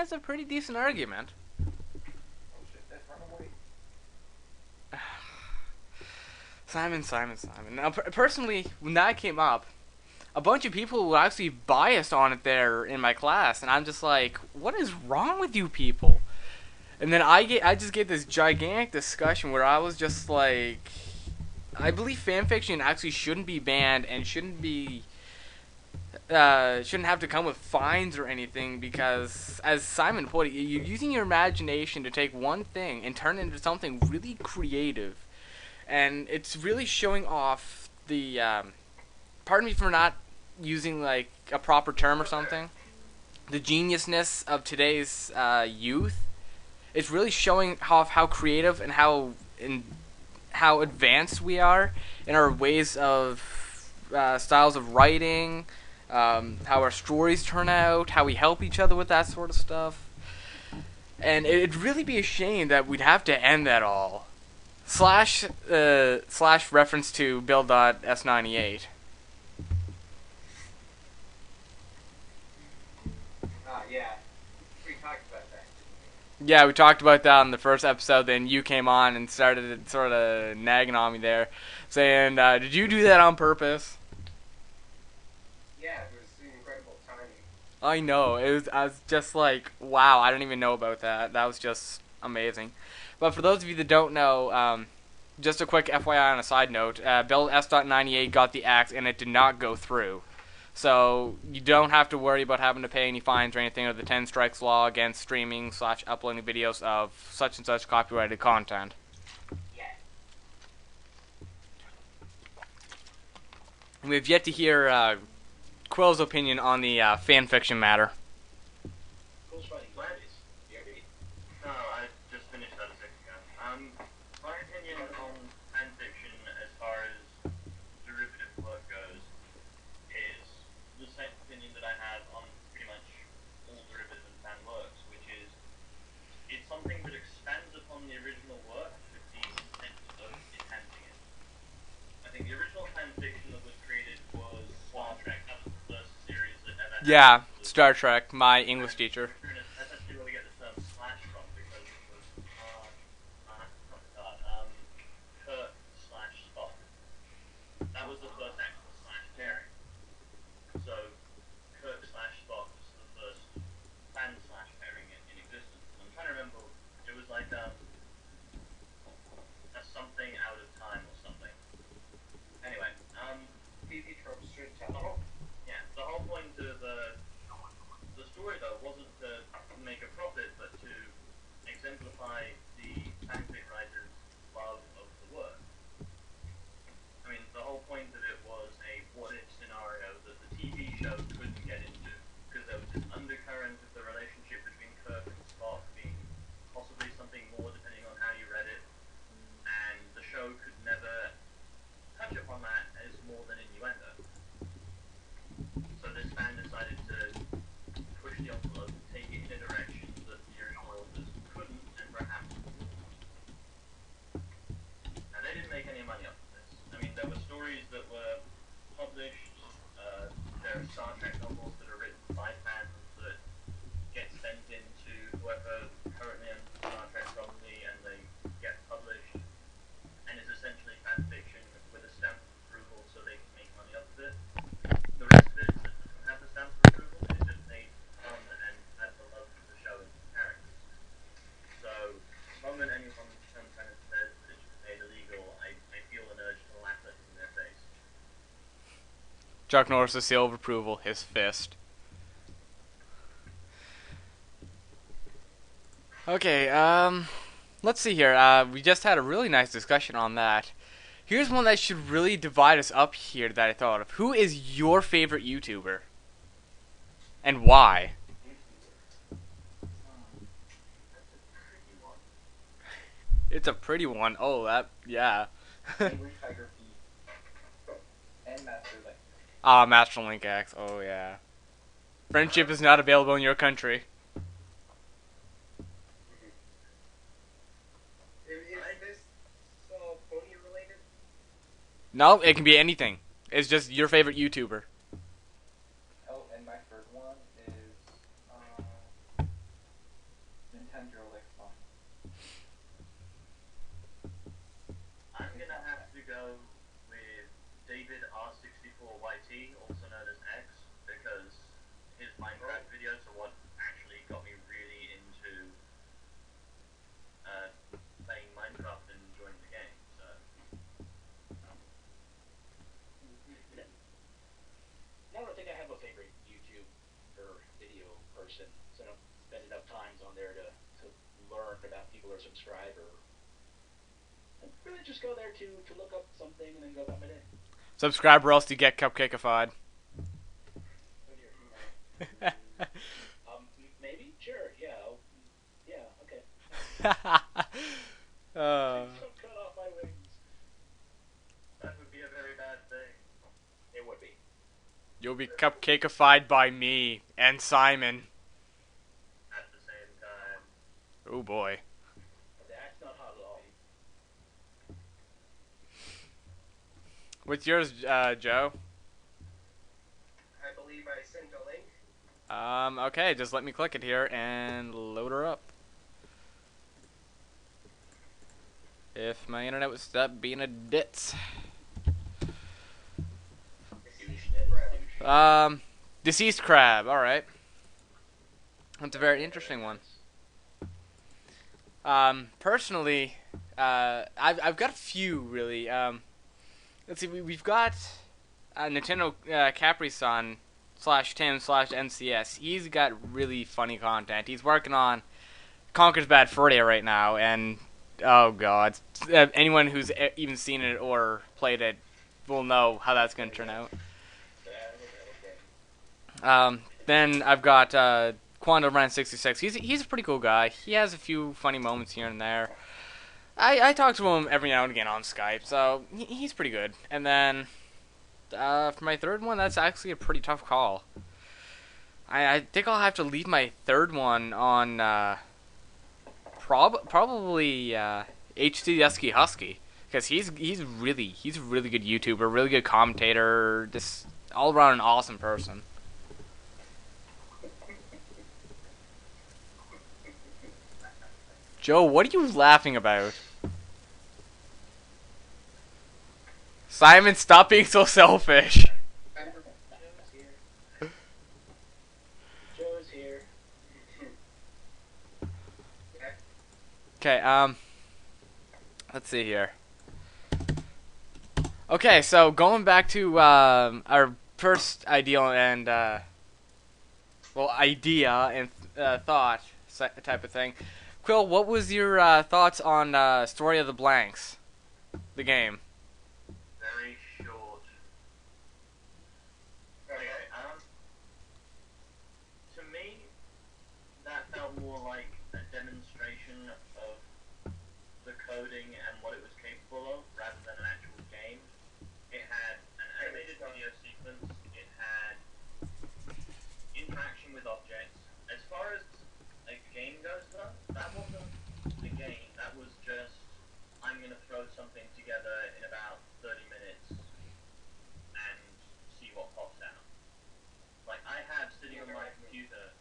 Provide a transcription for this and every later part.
has a pretty decent argument. Oh shit, that's run away. Simon. Now, personally, when that came up, a bunch of people were actually biased on it there in my class, and I'm just like, what is wrong with you people? And then I just get this gigantic discussion where I was just like, I believe fanfiction actually shouldn't be banned and shouldn't have to come with fines or anything, because, as Simon put it, you're using your imagination to take one thing and turn it into something really creative, and it's really showing off the. Pardon me for not using like a proper term or something. The geniusness of today's youth. It's really showing off how creative and how advanced we are in our ways of styles of writing, how our stories turn out, how we help each other with that sort of stuff. And it'd really be a shame that we'd have to end that all. Slash reference to build.s98. Yeah. We talked about that, didn't Yeah, we talked about that in the first episode, then you came on and started sort of nagging on me there, saying, did you do that on purpose? we? Yeah, it was incredible timing. I know, I was just like, wow, I don't even know about that. That was just amazing. But for those of you that don't know, just a quick FYI on a side note, Bill S.98 got the axe and it did not go through. So you don't have to worry about having to pay any fines or anything under the 10 strikes law against streaming/uploading videos of such and such copyrighted content. Yeah. We have yet to hear Quill's opinion on the fanfiction matter. Cool fighting Gladys. You ready? No, I just finished that a second ago. My opinion on fanfiction as far as derivative work goes is the same opinion that I have on pretty much all derivative and fan works, which is it's something that expands upon the original work with the intent of enhancing it. I think the original fanfiction that was created was Star Trek. That was the first series that ever happened. Yeah, Star Trek, my English teacher. That's actually where we get the term slash from, because it was Kirk slash Spock. That was the first actual slash pairing. So Kirk slash Spock was the first fan slash pairing in existence. I'm trying to remember. It was like a something out of time or something. Anyway, TV tropes should tell. yeah, the whole point of the story though wasn't to make a profit, but to exemplify the fanfic writer's love of the work. I mean, the whole point of it was a what-if scenario that the TV show couldn't get into, because there was this undercurrent of the relationship between Kirk and Spock being possibly something more depending on how you read it, and the show could never touch upon that as more than innuendo. So this fan decided to push the envelope, take it in a direction that the original authors couldn't and perhaps wouldn't. And they didn't make any money off of this. I mean, there were stories that were published, there are Star Trek novels that are written by fans that get sent into whoever currently owns the Star Trek property and they get published, and it's essentially fan fiction with a stamp of approval so they can make money off of it. The rest of it doesn't have the stamp of approval, it's just made fun and adds the love to the show and the characters. So, the moment anyone some kind of says that it should be made illegal, I feel an urge to laugh at them in their face. Chuck Norris' seal of approval, his fist. Okay, let's see here. We just had a really nice discussion on that. Here's one that should really divide us up here that I thought of. Who is your favorite YouTuber? And why? That's a tricky one. It's a pretty one. Oh, that, yeah. Angry Tiger Pete. And Master Link. Ah, Master Link X. Oh, yeah. Friendship is not available in your country. Is this pony related? No, it can be anything. It's just your favorite YouTuber. Oh, and my third one is C, also known as X, because his Minecraft videos are what actually got me really into playing Minecraft and enjoying the game. So I don't think I have a favorite YouTube or video person, so I don't spend enough times on there to learn about people or subscribe or. I really just go there to look up something and then go about my day. Subscribe or else you get cupcakeified. Maybe? Sure, yeah. Yeah, okay. uh, Don't cut off my wings. that would be a very bad thing. It would be. you'll be cupcakeified by me and Simon. At the same time. Oh boy. That's not hot at all. What's yours, Joe? I believe I sent a link. Okay, just let me click it here and load her up. If my internet would stop being a ditz. Deceased crab, alright. That's a very interesting one. Personally, I've got a few, really. Let's see, we've got Nintendo Capri-san /Tim/NCS. He's got really funny content. He's working on Conker's Bad Fur Day right now, and oh god, anyone who's even seen it or played it will know how that's going to turn out. Then I've got Quantum Ran 66. He's a pretty cool guy. He has a few funny moments here and there. I talk to him every now and again on Skype, so he's pretty good. And then for my third one, that's actually a pretty tough call. I think I'll have to leave my third one on probably HT Husky, because he's a really good YouTuber, really good commentator, just all around an awesome person. Joe, what are you laughing about? Simon, stop being so selfish. Joe's here. Okay, let's see here. Okay, so going back to our first ideal and idea and thought type of thing. Quill, what was your thoughts on Story of the Blanks, the game? Very short. Okay, to me, that felt more like a demonstration of the coding and what it was capable of, rather than an actual game. It had an animated video sequence, it had interaction with objects. As far as a game goes, though, that wasn't the game. That was just, I'm going to throw something together in about 30 minutes and see what pops out. Like, I have sitting on my computer,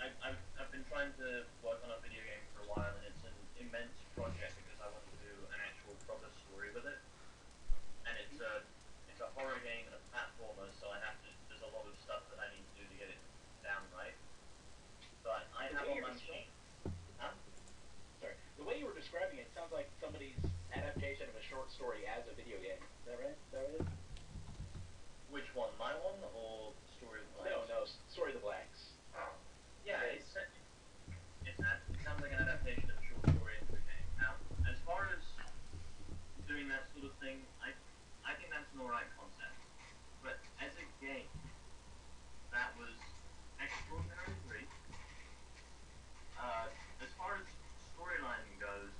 I've been trying to work on a video game for a while, and it's an immense project because I want to do an actual proper story with it. And it's a horror game and a platformer, so there's a lot of stuff that I need to do to get it down right. But I have on my machine. Huh? Sorry. The way you were describing it sounds like somebody's adaptation of a short story as a video game. Is that right? Is that right? Which one? My one or Story of the Blanks? No, Story of the Blanks. Yeah, it sounds like an adaptation of a short story into a game. Now, as far as doing that sort of thing, I think that's an alright concept. But as a game, that was extraordinarily great. As far as storylining goes,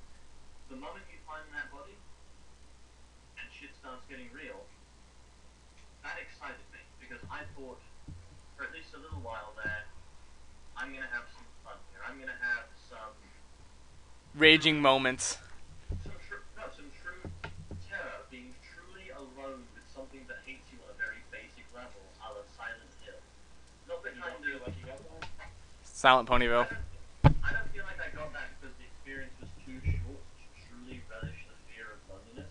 the moment you find that body and shit starts getting real, that excited me, because I thought, for at least a little while there, I'm gonna have some fun here. I'm gonna have some Raging moments. some true terror, being truly alone with something that hates you on a very basic level, a la Silent Hill. Not the kind of Like you got that? Silent Ponyville. I don't feel like I got that because the experience was too short to truly relish the fear of loneliness.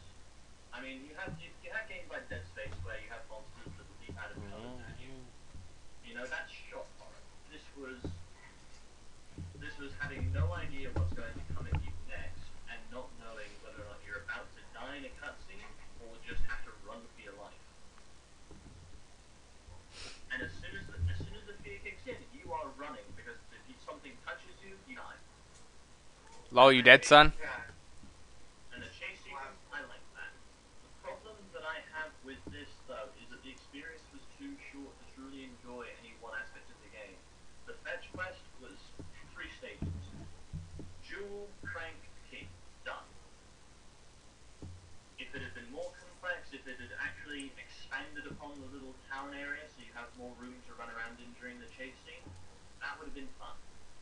I mean, you have games like Dead Space where you have monsters that Lol, you dead, son? And the chase sequence, I like that. The problem that I have with this, though, is that the experience was too short to truly enjoy any one aspect of the game. The fetch quest was 3 stages. Jewel, crank, key. Done. If it had been more complex, if it had actually expanded upon the little town area so you have more room to run around in during the chase scene, that would have been fun.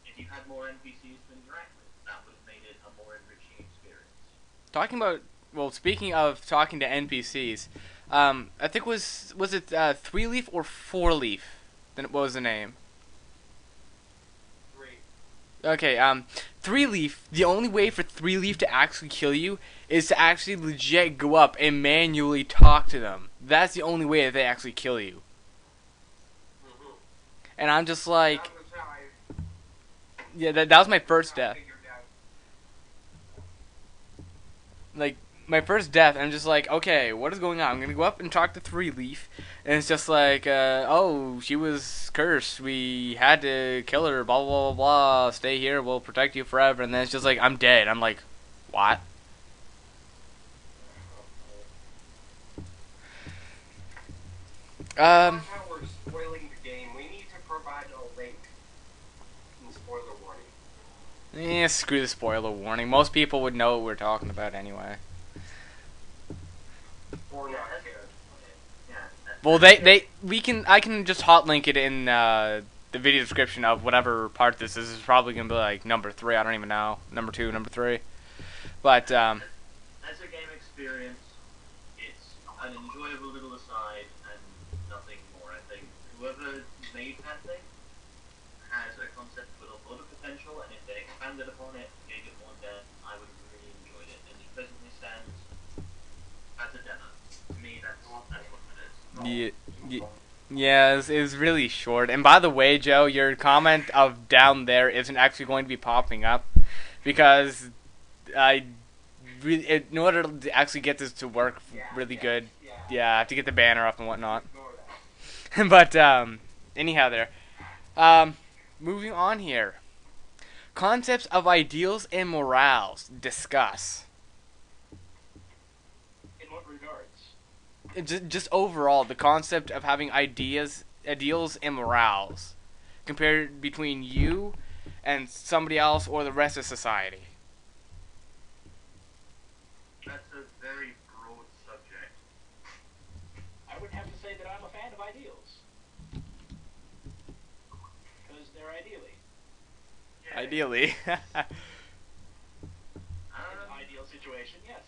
If you had more NPCs to interact with, that would have made it a more enriching experience. Talking about, well, speaking of talking to NPCs, I think was it 3-leaf or 4-leaf? Then what was the name? 3. Okay, 3-leaf. The only way for 3-leaf to actually kill you is to actually legit go up and manually talk to them. That's the only way that they actually kill you. Mm-hmm. And I'm just like, That was how I yeah, that was my first death. figured out. Like, my first death, I'm just like, okay, what is going on? I'm gonna go up and talk to 3-leaf, and it's just like, oh, she was cursed. We had to kill her. Blah blah blah blah. Stay here. We'll protect you forever. And then it's just like, I'm dead. I'm like, what? How we're spoiling the game. We need to provide a link in spoiler warning. Screw the spoiler warning. Most people would know what we're talking about anyway. Or not care. Yeah. Well, I can just hot link it in the video description of whatever part this is. It's probably gonna be like number 3. I don't even know. Number 2, number 3. But As a game experience, it's an enjoyable little aside and nothing more. I think whoever made that thing has a concept with a lot of potential, and if they expanded upon it, gave it more depth, I would have really enjoyed it. And it presently stands as a demo. To me, that's what it is. yeah, it was really short. And by the way, Joe, your comment of down there isn't actually going to be popping up because in order to actually get this to work really good, yeah, I have to get the banner up and whatnot. But anyhow, there. Moving on here. Concepts of ideals and morals. Discuss. In what regards? Just overall, the concept of having ideals and morals compared between you and somebody else or the rest of society. That's a very broad subject. I would have to say that I'm a fan of ideals. Because they're ideally. Yeah. Ideally. In an ideal situation, yes.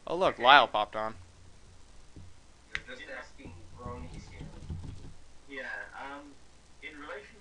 Oh look, Lyle popped on. You're just asking bronies here. Yeah, in relation